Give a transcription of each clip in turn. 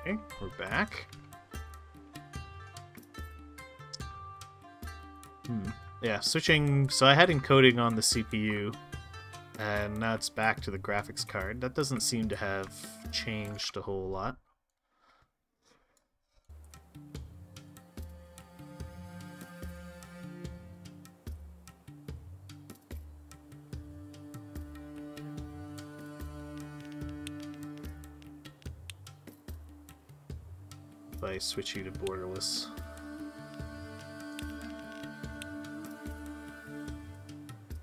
Okay, we're back. Yeah, switching. So I had encoding on the CPU, and now it's back to the graphics card. That doesn't seem to have changed a whole lot. If I switch you to borderless.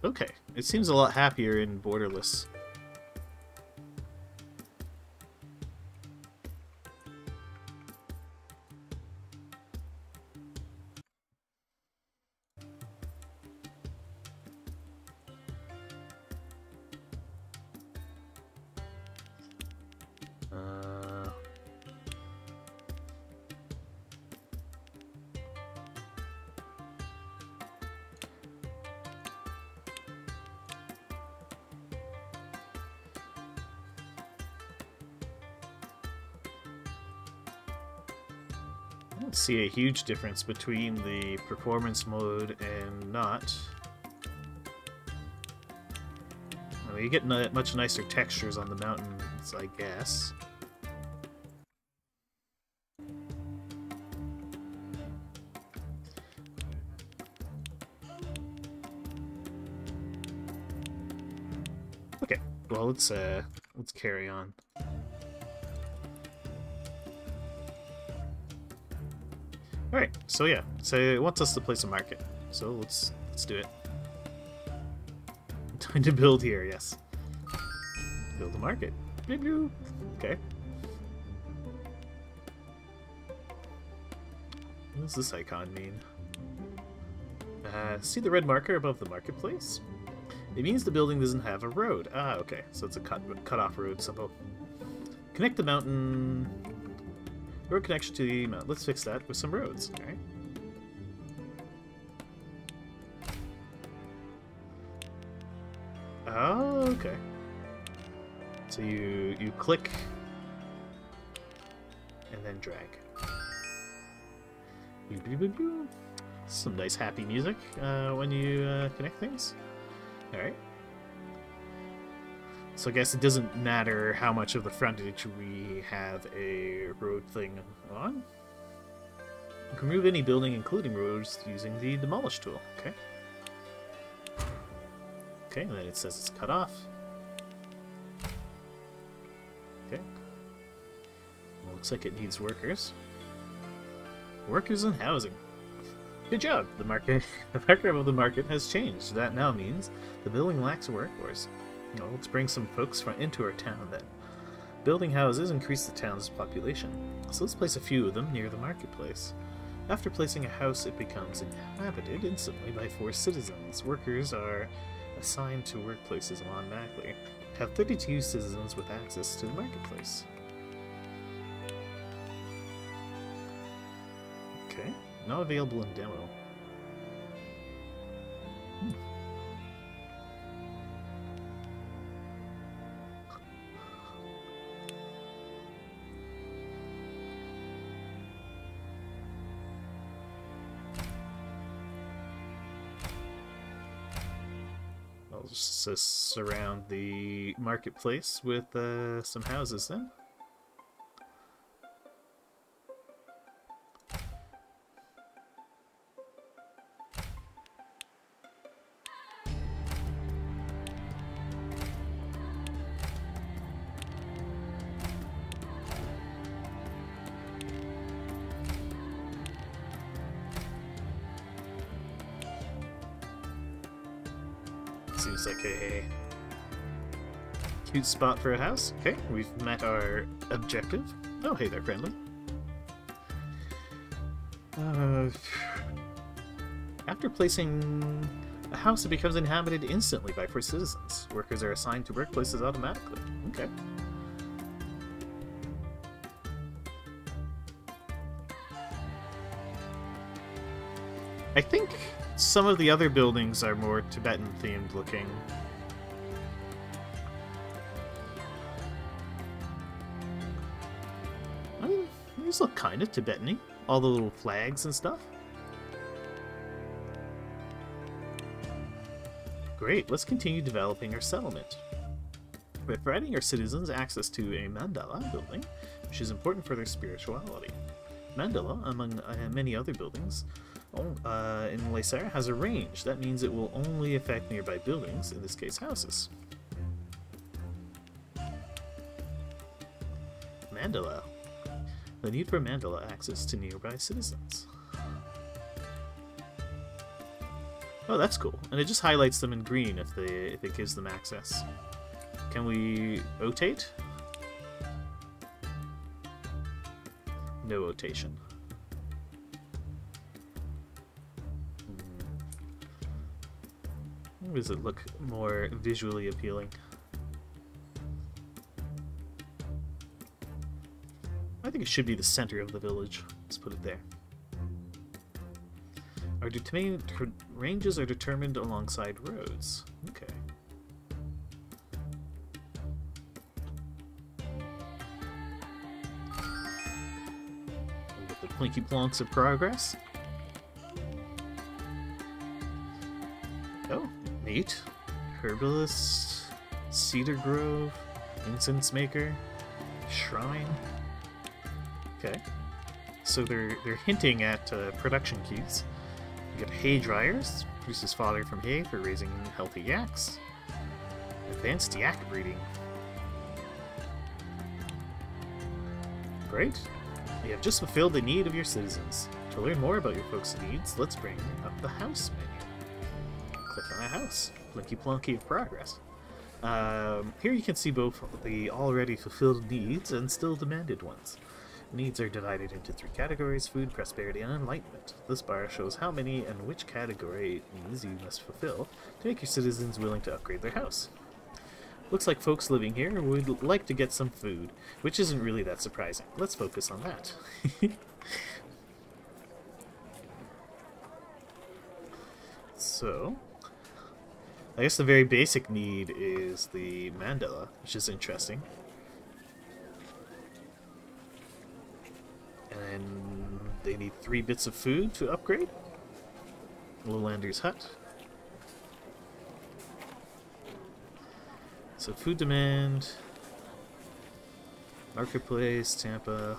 Okay, it seems a lot happier in borderless. I don't see a huge difference between the performance mode and not. Well, you get much nicer textures on the mountains, I guess. Okay, well let's carry on. Alright, so yeah, so it wants us to place a market. So let's do it. Time to build here, yes. Build a market. Okay. What does this icon mean? See the red marker above the marketplace? It means the building doesn't have a road. Ah, okay, so it's a cut-off road symbol. Connect the mountain... Road connection to the mountain. Let's fix that with some roads. Alright. Oh, okay. So you click and then drag. Some nice happy music when you connect things. Alright. So I guess it doesn't matter how much of the frontage we have a road thing on. You can remove any building, including roads, using the demolish tool. Okay. Okay, and then it says it's cut off. Okay. Well, looks like it needs workers. Workers and housing. Good job! The marker of the market has changed. That now means the building lacks a workforce. Well, let's bring some folks into our town then. Building houses increase the town's population, so let's place a few of them near the marketplace. After placing a house, it becomes inhabited instantly by 4 citizens. Workers are assigned to workplaces automatically. Have 32 citizens with access to the marketplace. Okay, not available in demo. I'll just surround the marketplace with some houses then. Seems like a cute spot for a house. Okay, we've met our objective. Oh, hey there, friendly. After placing a house, it becomes inhabited instantly by 4 citizens. Workers are assigned to workplaces automatically. Okay. I think some of the other buildings are more Tibetan-themed looking. Those look kind of Tibetan-y. All the little flags and stuff. Great, let's continue developing our settlement. By providing our citizens access to a mandala building, which is important for their spirituality. Mandala, among many other buildings in Laysara, has a range. That means it will only affect nearby buildings, in this case houses. Mandala. The need for mandala access to nearby citizens. Oh, that's cool. And it just highlights them in green if it gives them access. Can we rotate? No rotation. Does it look more visually appealing? I think it should be the center of the village. Let's put it there. Our ranges are determined alongside roads. Okay. With the plinky plonks of progress. Oh, neat. Herbalist, Cedar Grove, Incense Maker, Shrine. Okay. So they're hinting at production keys. You get hay dryers, produces fodder from hay for raising healthy yaks. Advanced yak breeding. Great. You have just fulfilled the need of your citizens. To learn more about your folks' needs, let's bring up the house menu. Click on a house. Blinky plonky of progress. Here you can see both the already fulfilled needs and still demanded ones. Needs are divided into 3 categories: food, prosperity, and enlightenment. This bar shows how many and which category needs you must fulfill to make your citizens willing to upgrade their house. Looks like folks living here would like to get some food, which isn't really that surprising. Let's focus on that. So, I guess the very basic need is the mandala, which is interesting. And they need 3 bits of food to upgrade. Lowlander's hut. So food demand, marketplace, Tampa.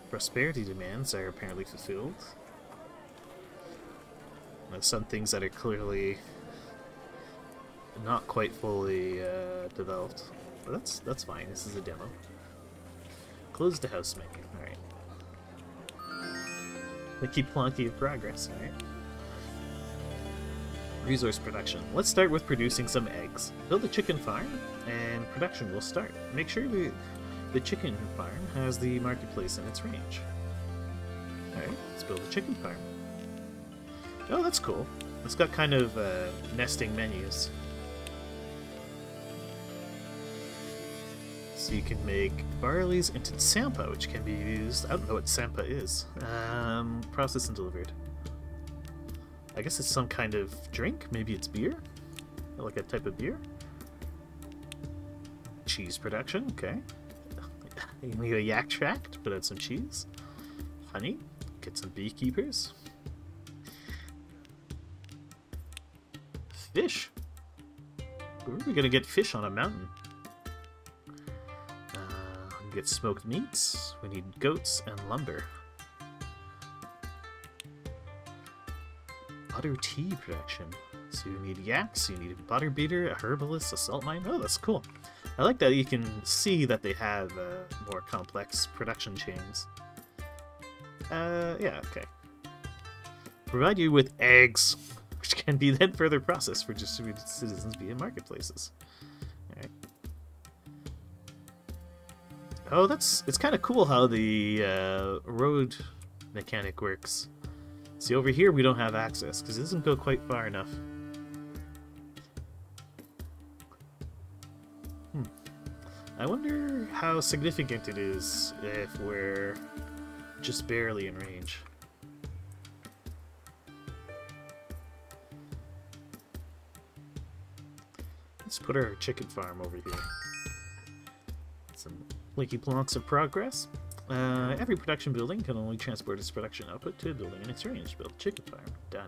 Prosperity demands are apparently fulfilled. Now, some things that are clearly not quite fully developed, but that's fine. This is a demo. Close the house menu. Alright. Clicky plonky of progress, alright. Resource production. Let's start with producing some eggs. Build a chicken farm, and production will start. Make sure the chicken farm has the marketplace in its range. Alright, let's build a chicken farm. Oh, that's cool. It's got kind of nesting menus. So you can make barleys into sampa, which can be used... I don't know what sampa is. Processed and delivered. I guess it's some kind of drink. Maybe it's beer? Like a type of beer? Cheese production, okay. You need a yak tract to put out some cheese. Honey, get some beekeepers. Fish. Where are we gonna get fish on a mountain? Get smoked meats. We need goats and lumber. Butter tea production. So you need yaks, you need a butter beater, a herbalist, a salt mine. Oh, that's cool. I like that you can see that they have more complex production chains. Yeah, okay. Provide you with eggs, which can be then further processed for distributed citizens via marketplaces. Alright. Oh, it's kind of cool how the road mechanic works. See, over here we don't have access, because it doesn't go quite far enough. I wonder how significant it is if we're just barely in range. Let's put our chicken farm over here. Some blinky plonks of progress. Every production building can only transport its production output to a building in its range. Build chicken farm. Done.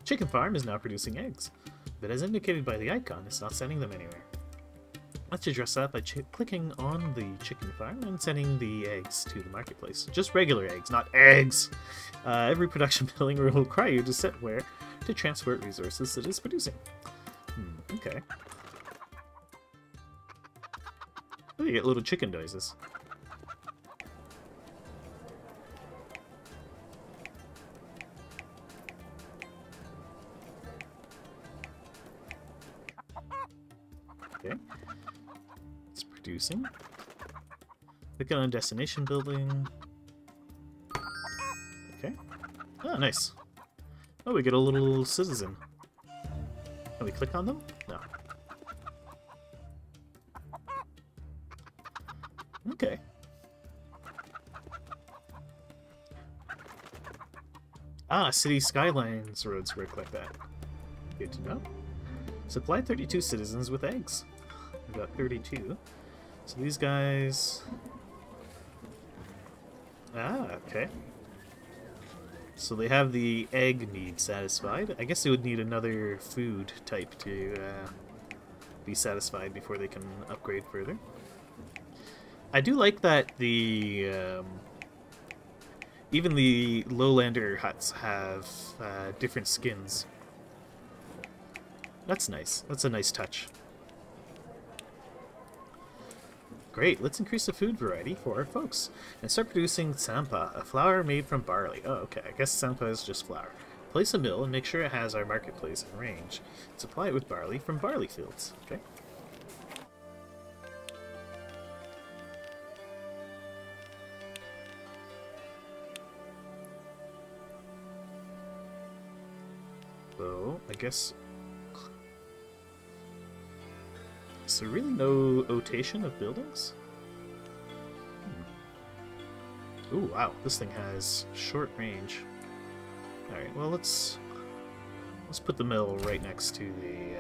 Chicken farm is now producing eggs, but as indicated by the icon, it's not sending them anywhere. Let's address that by clicking on the chicken farm and sending the eggs to the marketplace. Just regular eggs, not eggs! Every production building will require you to set where to transport resources it is producing. Okay. Oh, you get little chicken noises. Okay. It's producing. Click on destination building. Okay. Oh, nice. Oh, we get a little citizen. Can we click on them? No. Okay. Ah, city skylines roads work like that. Good to know. Supply 32 citizens with eggs. We've got 32. So these guys... Ah, okay. So they have the egg need satisfied. I guess they would need another food type to be satisfied before they can upgrade further. I do like that the even the lowlander huts have different skins. That's nice. That's a nice touch. Great, let's increase the food variety for our folks and start producing sampa, a flour made from barley. Oh, okay, I guess sampa is just flour. Place a mill and make sure it has our marketplace in range. Supply it with barley from barley fields. Okay. So, I guess... Is there really no rotation of buildings? Ooh, wow, this thing has short range. Alright, well let's put the mill right next to the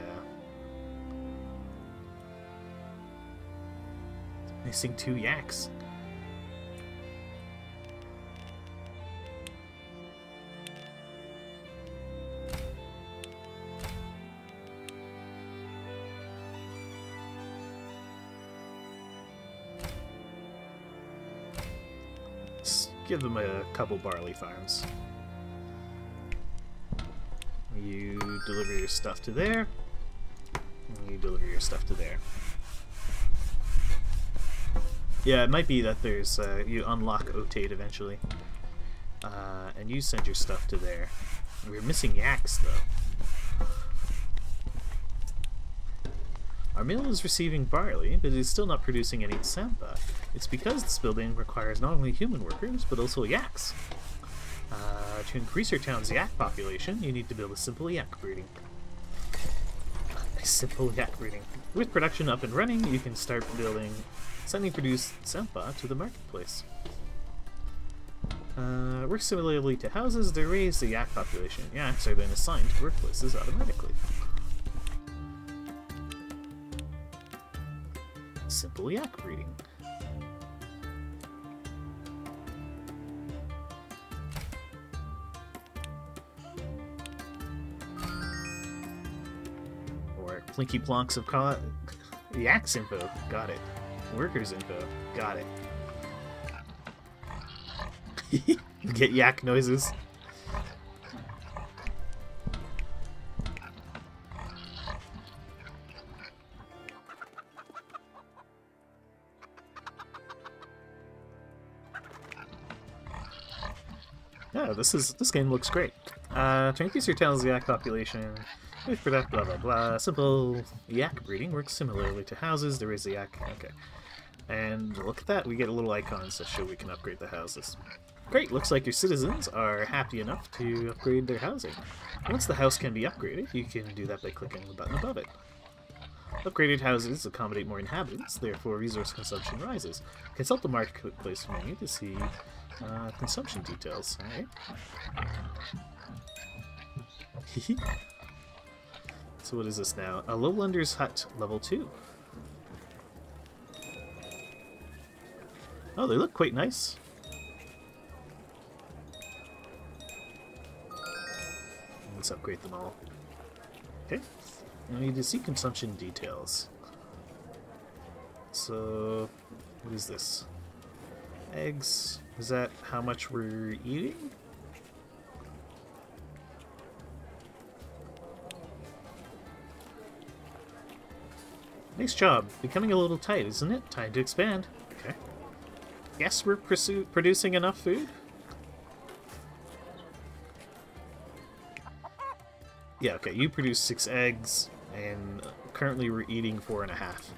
missing 2 yaks. Give them a couple barley farms. You deliver your stuff to there. And you deliver your stuff to there. Yeah, it might be that there's you unlock Otate eventually, and you send your stuff to there. We're missing yaks though. Our mill is receiving barley, but it is still not producing any sampa. It's because this building requires not only human workers, but also yaks. To increase your town's yak population, you need to build a simple yak breeding. A simple yak breeding. With production up and running, you can start sending produced sampa to the marketplace. Work similarly to houses to raise the yak population. Yaks are then assigned to workplaces automatically. Simple yak breeding. Or plinky plonks of yaks info. Got it. Workers info. Got it. Get yak noises. Yeah, this game looks great. To increase your town's yak population, with product blah blah blah. Simple yak breeding works similarly to houses. There is a yak. Okay, and look at that. We get a little icons that show we can upgrade the houses. Great. Looks like your citizens are happy enough to upgrade their housing. Once the house can be upgraded, you can do that by clicking the button above it. Upgraded houses accommodate more inhabitants, therefore resource consumption rises. Consult the marketplace menu to see consumption details. Alright. So what is this now? A Lowlander's Hut level 2. Oh, they look quite nice. Let's upgrade them all. Okay. I need to see consumption details. So, what is this? Eggs. Is that how much we're eating? Nice job. Becoming a little tight, isn't it? Time to expand. Okay. Guess we're producing enough food? Yeah, okay. You produce 6 eggs, and currently we're eating 4.5.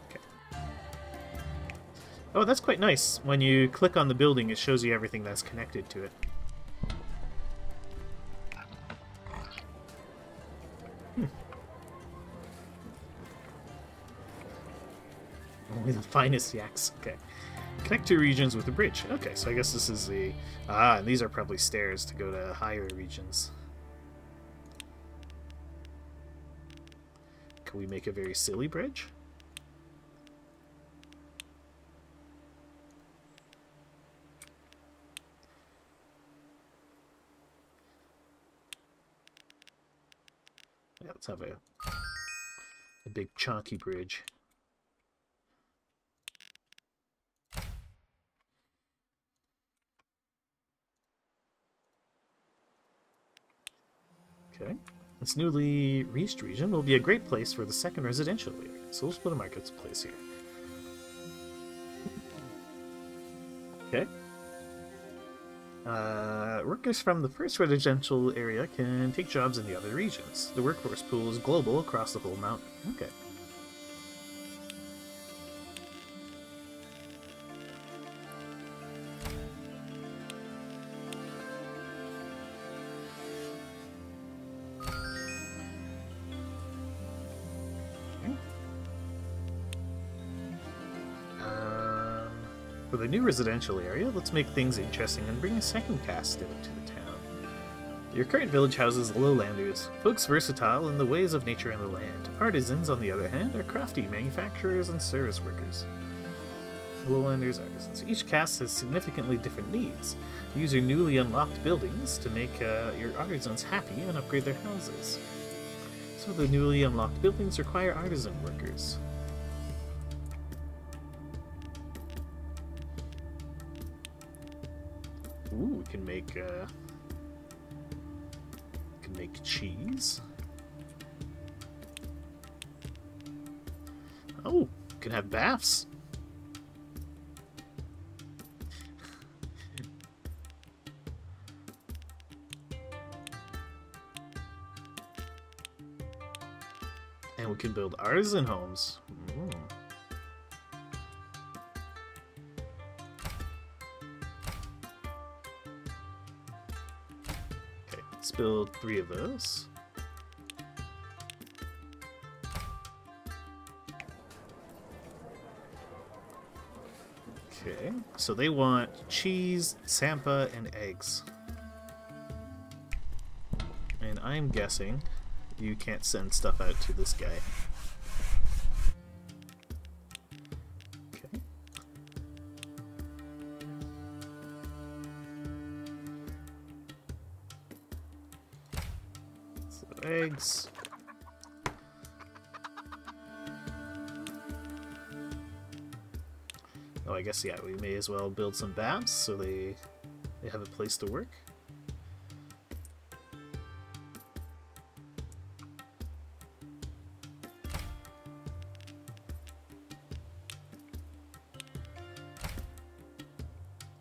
Okay. Oh, that's quite nice. When you click on the building, it shows you everything that's connected to it. Only the finest yaks. Okay. Connect two regions with a bridge. Okay, so I guess this is the... Ah, and these are probably stairs to go to higher regions. Can we make a very silly bridge? Yeah, let's have a big chunky bridge. Okay. This newly reached region will be a great place for the second residential area, so we'll put a marketplace here. Okay. Workers from the first residential area can take jobs in the other regions. The workforce pool is global across the whole mountain. Okay. For the new residential area, let's make things interesting and bring a second cast into the town. Your current village houses lowlanders, folks versatile in the ways of nature and the land. Artisans, on the other hand, are crafty manufacturers and service workers. Lowlanders, artisans. Each caste has significantly different needs. Use your newly unlocked buildings to make your artisans happy and upgrade their houses. So the newly unlocked buildings require artisan workers. Ooh, we can make cheese. Oh, we can have baths. And we can build artisan homes. Ooh. Let's build 3 of those. Okay, so they want cheese, sampa, and eggs. And I'm guessing you can't send stuff out to this guy. Okay. So eggs. Oh, I guess, yeah, we may as well build some baths so they have a place to work.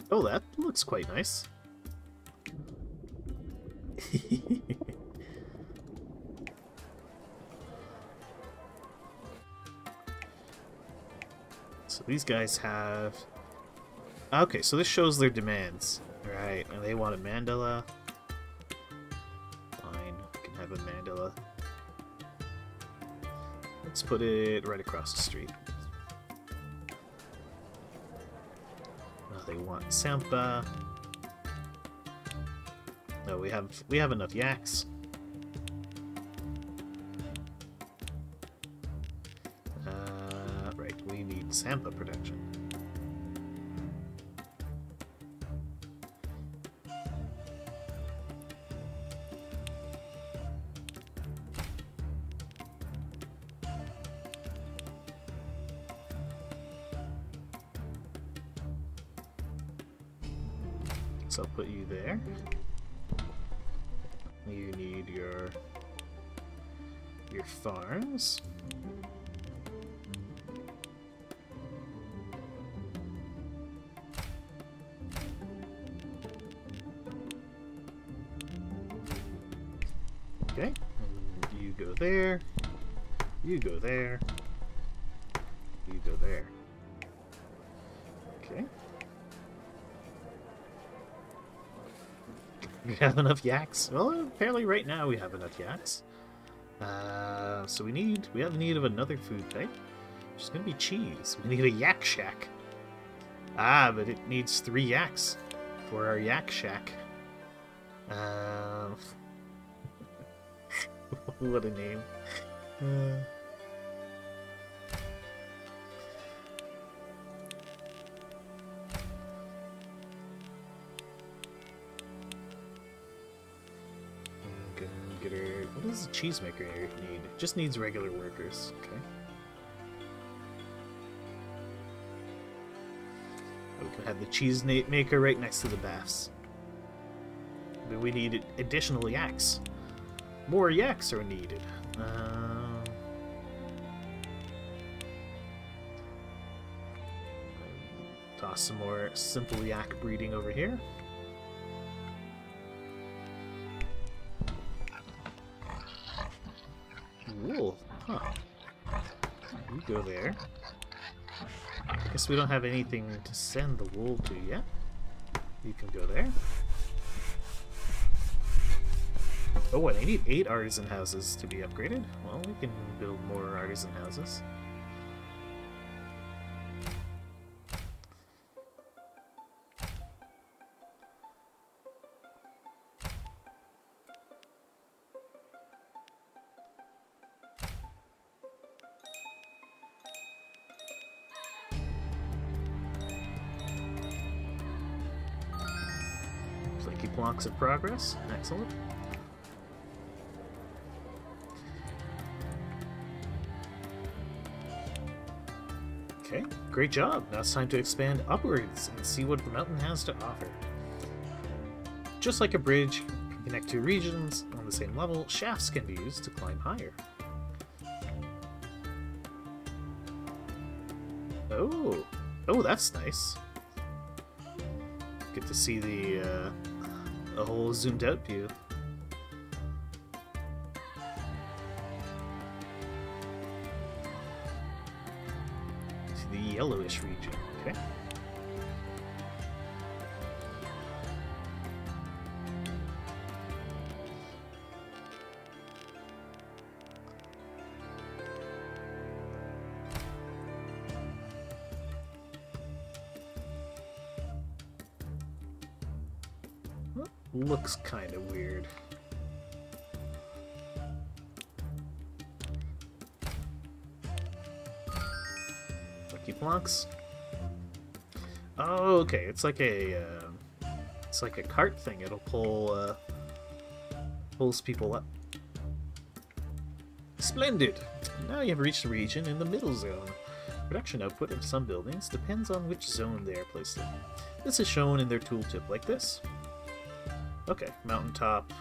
Oh, that looks quite nice. So these guys have... Okay, so this shows their demands. Right, and they want a mandala. Fine, we can have a mandala. Let's put it right across the street. They want sampa. No, we have enough yaks. Right, we need sampa production. So I'll put you there. You need your farms. Okay, and you go there, you go there, you go there. Okay. We have enough yaks? Well, apparently right now we have enough yaks. So we have need of another food type. Which is gonna be cheese. We need a yak shack. Ah, but it needs 3 yaks for our yak shack. What a name. What does a cheesemaker need? It just needs regular workers. Okay. We can have the cheese maker right next to the baths. But we need additional yaks. More yaks are needed. Toss some more simple yak breeding over here. Wool, huh? You go there. I guess we don't have anything to send the wool to yet. You can go there. Oh, and I need 8 artisan houses to be upgraded. Well, we can build more artisan houses. Flaky blocks of progress. Excellent. Okay, great job. Now it's time to expand upwards and see what the mountain has to offer. Just like a bridge can connect 2 regions on the same level, shafts can be used to climb higher. Oh, that's nice. Get to see the a whole zoomed out view. The yellowish region, okay. Well, looks kind of weird. Blocks. Oh, okay. It's like a cart thing. It'll pull pulls people up. Splendid. Now you have reached a region in the middle zone. Production output of some buildings depends on which zone they are placed in. This is shown in their tooltip like this. Okay, mountaintop.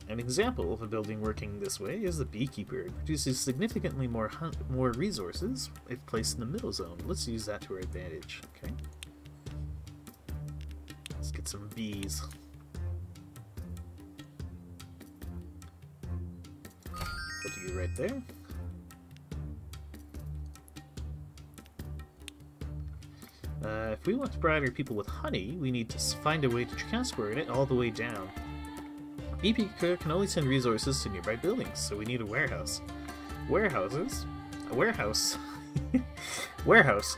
An example of a building working this way is the beekeeper. It produces significantly more resources if placed in the middle zone. Let's use that to our advantage. Okay. Let's get some bees. Put you right there. If we want to provide our people with honey, we need to find a way to transport it all the way down. Beekeeper can only send resources to nearby buildings, so we need a warehouse. A warehouse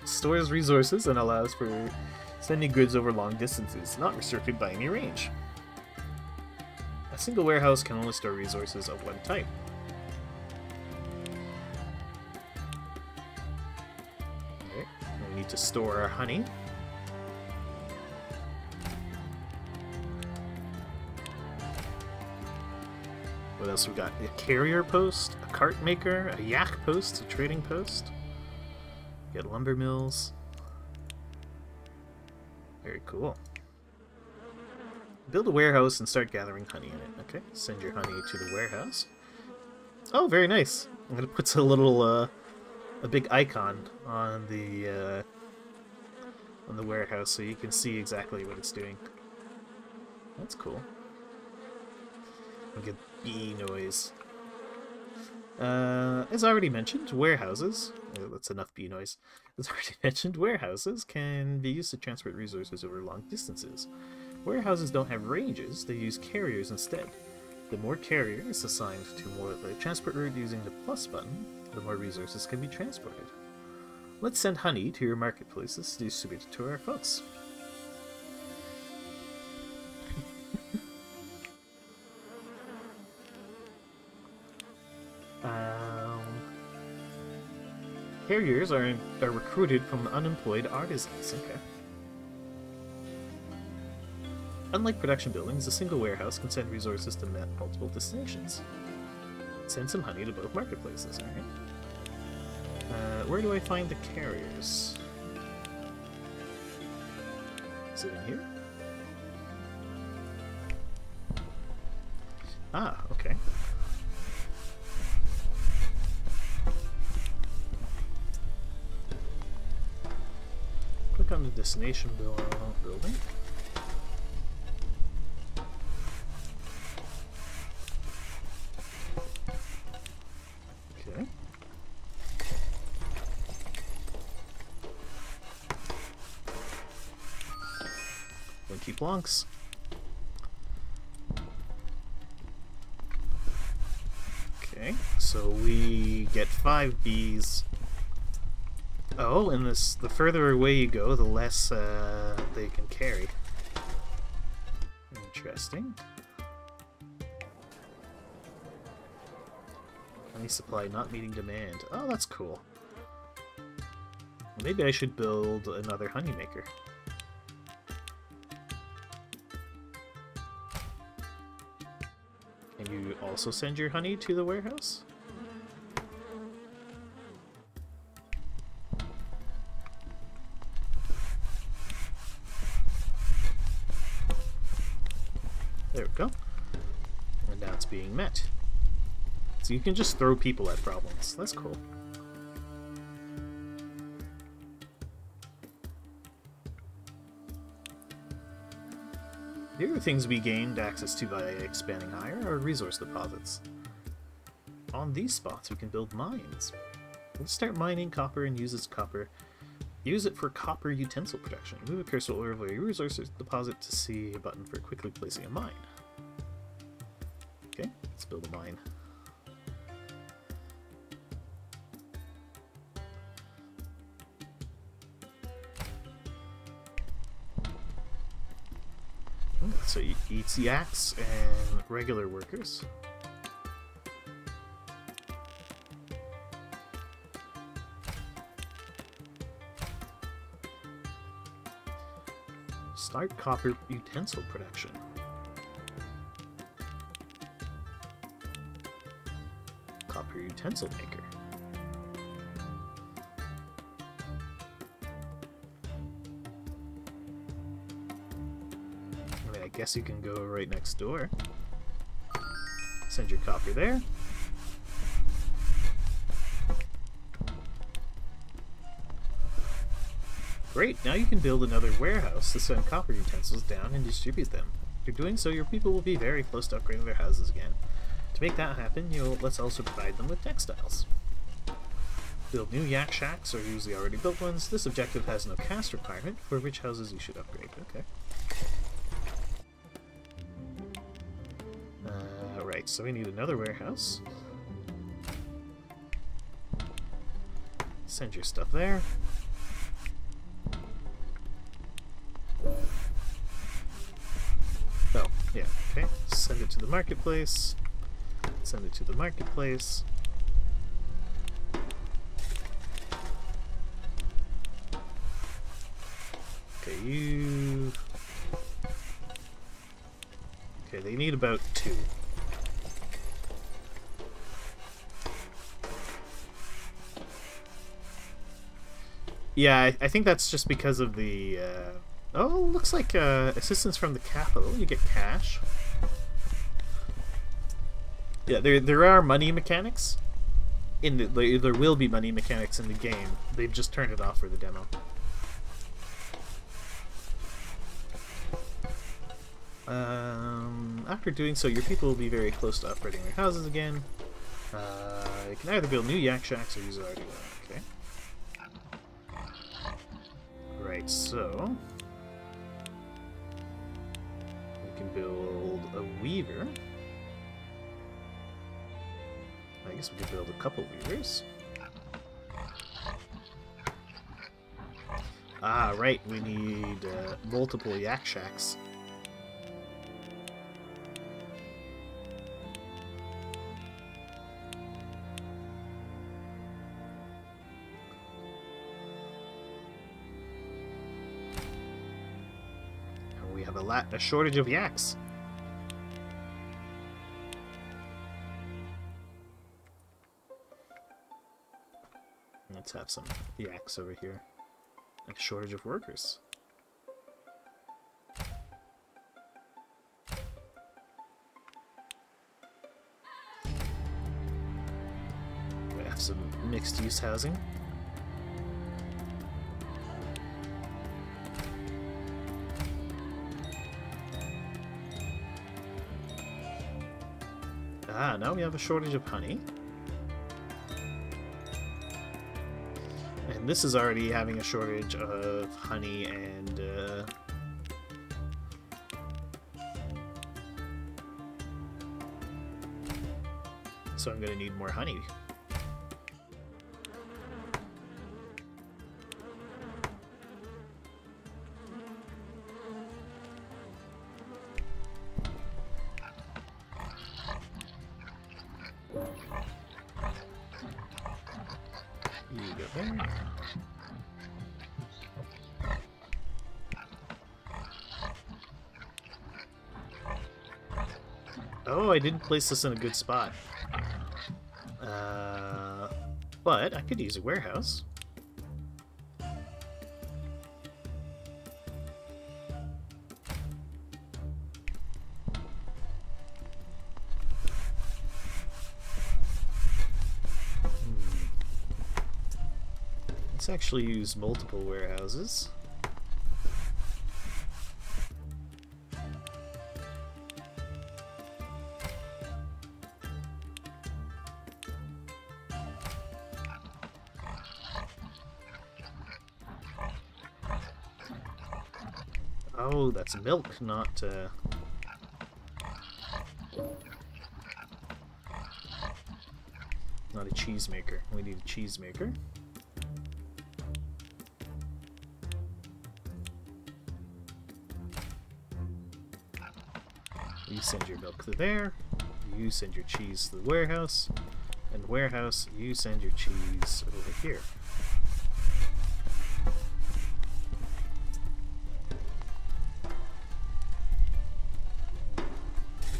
stores resources and allows for sending goods over long distances, not restricted by any range. A single warehouse can only store resources of one type. Okay, we need to store our honey. What else we got? A carrier post, a cart maker, a yak post, a trading post. We got lumber mills. Very cool. Build a warehouse and start gathering honey in it. Okay, send your honey to the warehouse. Oh, very nice. I'm gonna put a little, a big icon on the warehouse so you can see exactly what it's doing. That's cool. Get bee noise. As already mentioned, warehouses. That's enough bee noise. As already mentioned, warehouses can be used to transport resources over long distances. Warehouses don't have ranges, they use carriers instead. The more carriers assigned to more the transport route using the plus button, the more resources can be transported. Let's send honey to your marketplaces to distribute it to our folks. Carriers are recruited from unemployed artisans. Okay. Unlike production buildings, a single warehouse can send resources to multiple destinations. Send some honey to both marketplaces, alright? Where do I find the carriers? Is it in here? Ah, okay. Click on the destination building. Okay. 20 blocks. Okay, so we get 5 bees. Oh, and the further away you go, the less they can carry. Interesting. Honey supply not meeting demand. Oh, that's cool. Maybe I should build another honey maker. Can you also send your honey to the warehouse? There we go. And now it's being met. So you can just throw people at problems. That's cool. The other things we gained access to by expanding higher are resource deposits. On these spots we can build mines. Let's start mining copper and use it for copper utensil production. Move a cursor over a resources deposit to see a button for quickly placing a mine. Okay, let's build a mine. So it eats yaks and regular workers. Start copper utensil production. Copper utensil maker. I guess you can go right next door. Send your copper there. Great, now you can build another warehouse to send copper utensils down and distribute them. After doing so, your people will be very close to upgrading their houses again. To make that happen, let's also provide them with textiles. Build new yak shacks or use the already built ones. This objective has no caste requirement for which houses you should upgrade. Okay. Right, so we need another warehouse. Send your stuff there. Oh, yeah, okay. Send it to the marketplace. Send it to the marketplace. Okay, you... Okay, they need about 2. Yeah, I think that's just because of the Oh, looks like assistance from the capital. You get cash. Yeah, there are money mechanics. There will be money mechanics in the game. They've just turned it off for the demo. After doing so, your people will be very close to upgrading their houses again. You can either build new yak shacks or use already one. Okay. Right, so we can build a weaver. I guess we could build a couple weavers. Ah, right, we need multiple yak shacks. And we have a shortage of yaks. Let's have some yaks over here. A shortage of workers. We have some mixed-use housing. Ah, now we have a shortage of honey. And this is already having a shortage of honey and so I'm gonna need more honey. You go there. Oh, I didn't place this in a good spot. But I could use a warehouse. Let's actually use multiple warehouses. Oh, that's milk, not not a cheese maker. We need a cheese maker. You send your milk to there. You send your cheese to the warehouse. And warehouse, you send your cheese over here.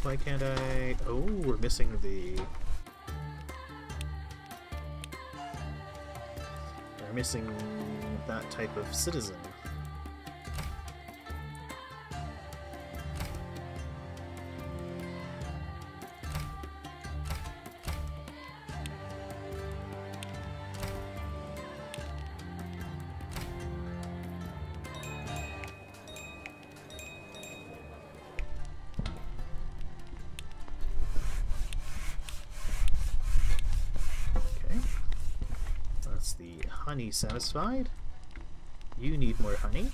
Why can't I... Oh, we're missing the... We're missing that type of citizen. The honey satisfied. You need more honey.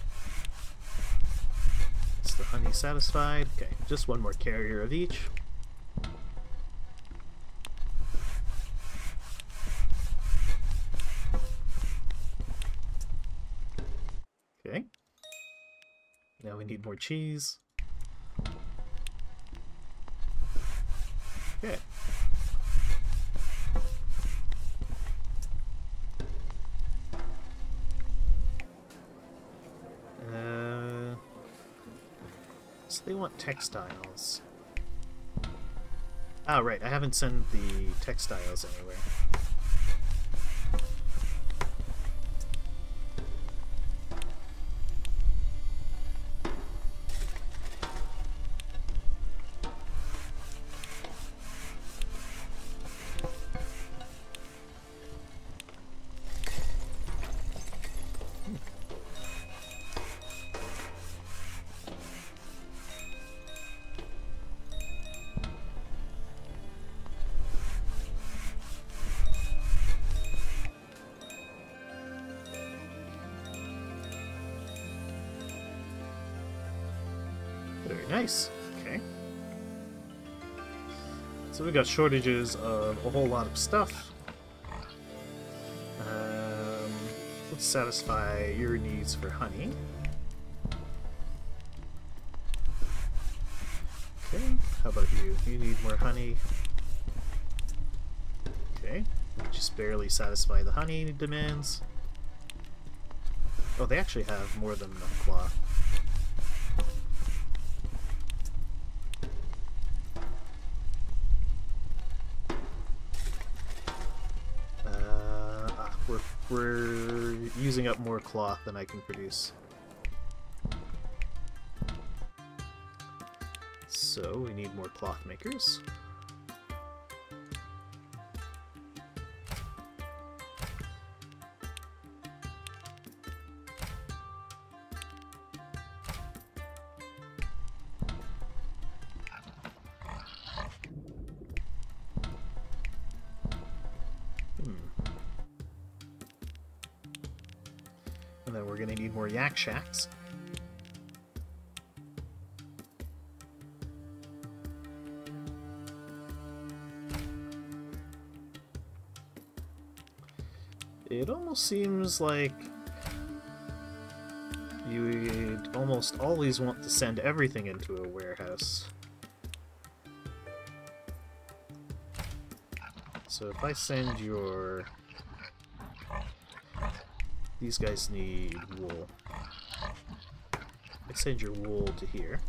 It's the honey satisfied. Okay, just one more carrier of each. Okay. Now we need more cheese. Okay. So they want textiles. Ah, right, I haven't sent the textiles anywhere. Very nice. Okay. So we got shortages of a whole lot of stuff. Let's satisfy your needs for honey. Okay, how about you? You need more honey. Okay, just barely satisfy the honey demands. Oh, they actually have more than enough cloth. We're using up more cloth than I can produce. So we need more cloth makers. And then we're going to need more yak shacks. It almost seems like you'd almost always want to send everything into a warehouse. So if I send your... These guys need wool. I send your wool to here.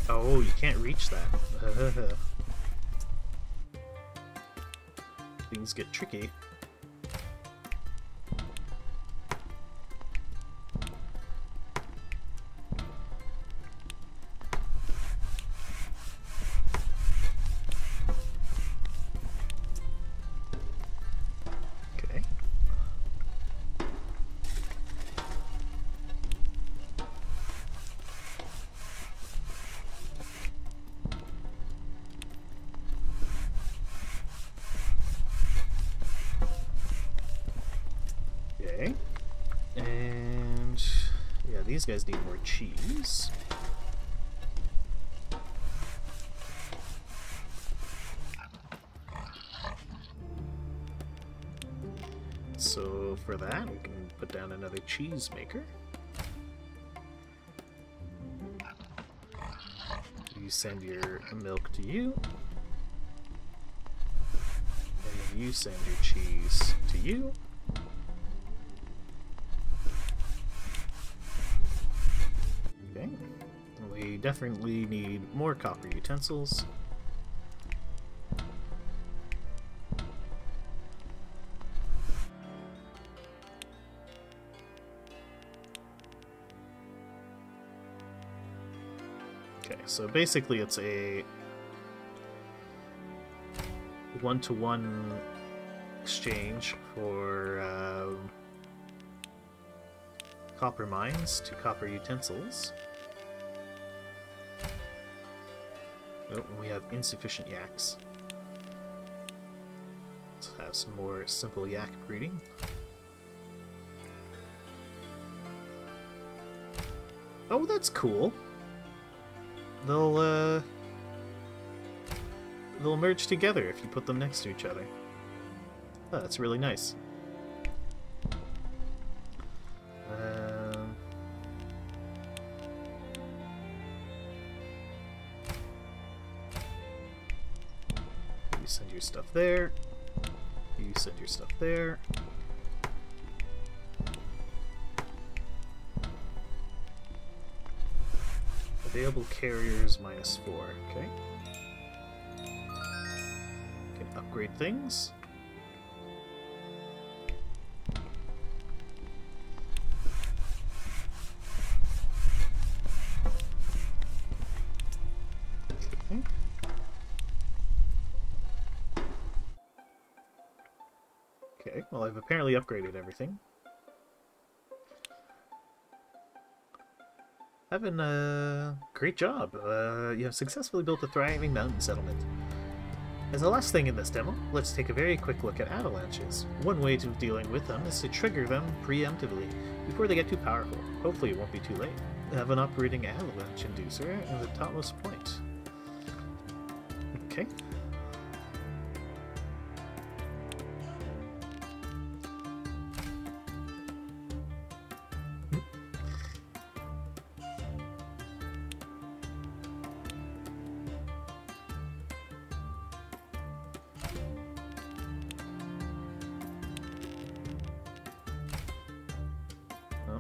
Oh, you can't reach that. Things get tricky. Okay, and yeah, these guys need more cheese. So for that, we can put down another cheese maker. You send your milk to you, and then you send your cheese to you. Okay, we definitely need more copper utensils. Okay, so basically it's a one-to-one exchange for copper mines to copper utensils. Oh, we have insufficient yaks. Let's have some more simple yak breeding. Oh, that's cool. They'll merge together if you put them next to each other. Oh, that's really nice. You send your stuff there. You send your stuff there. Available carriers -4, okay. Can upgrade things. Okay, well, I've apparently upgraded everything. Evan, great job. You have successfully built a thriving mountain settlement. As the last thing in this demo, let's take a very quick look at avalanches. One way to dealing with them is to trigger them preemptively, before they get too powerful. Hopefully it won't be too late. Have an operating avalanche inducer at the topmost point. Okay.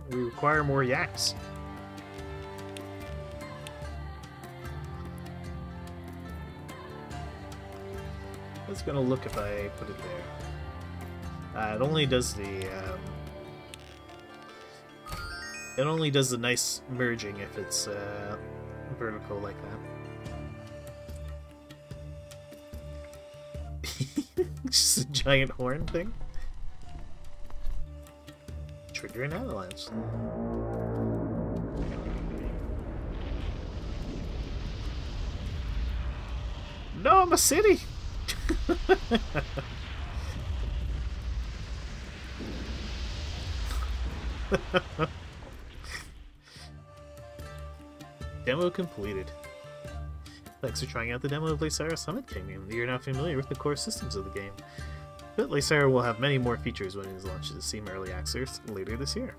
We require more yaks. It's gonna look if I put it there. It only does the it only does the nice merging if it's vertical like that. Just a giant horn thing. Trigger an avalanche. No, I'm a city! Demo completed. Thanks for trying out the demo of Laysara Summit Canyon. You're now familiar with the core systems of the game. But Laysara will have many more features when it is launched to Steam Early Access later this year.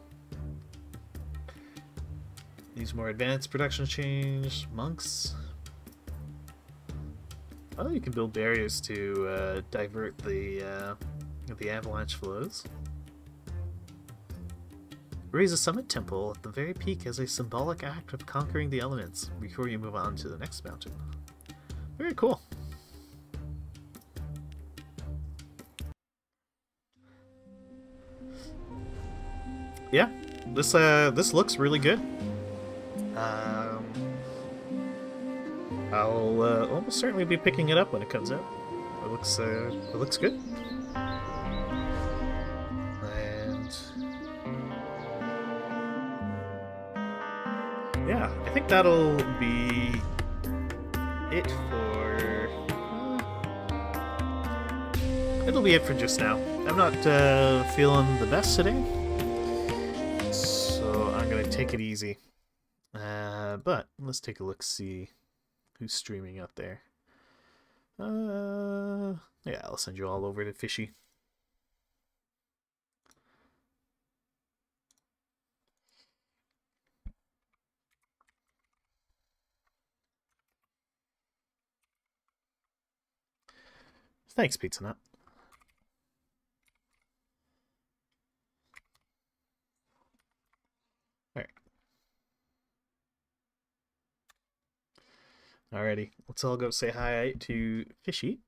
These more advanced production change, monks. Oh, you can build barriers to divert the avalanche flows. Raise a summit temple at the very peak as a symbolic act of conquering the elements before you move on to the next mountain. Very cool. Yeah, this looks really good. I'll almost certainly be picking it up when it comes out. It looks good. And yeah, I think that'll be it for. It'll be it for just now. I'm not feeling the best today, so I'm gonna take it easy. But let's take a look, see who's streaming out there. Yeah, I'll send you all over to Fishy. Thanks, Pizza Nut. Alright. Alrighty, let's all go say hi to Fishy,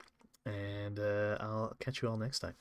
and I'll catch you all next time.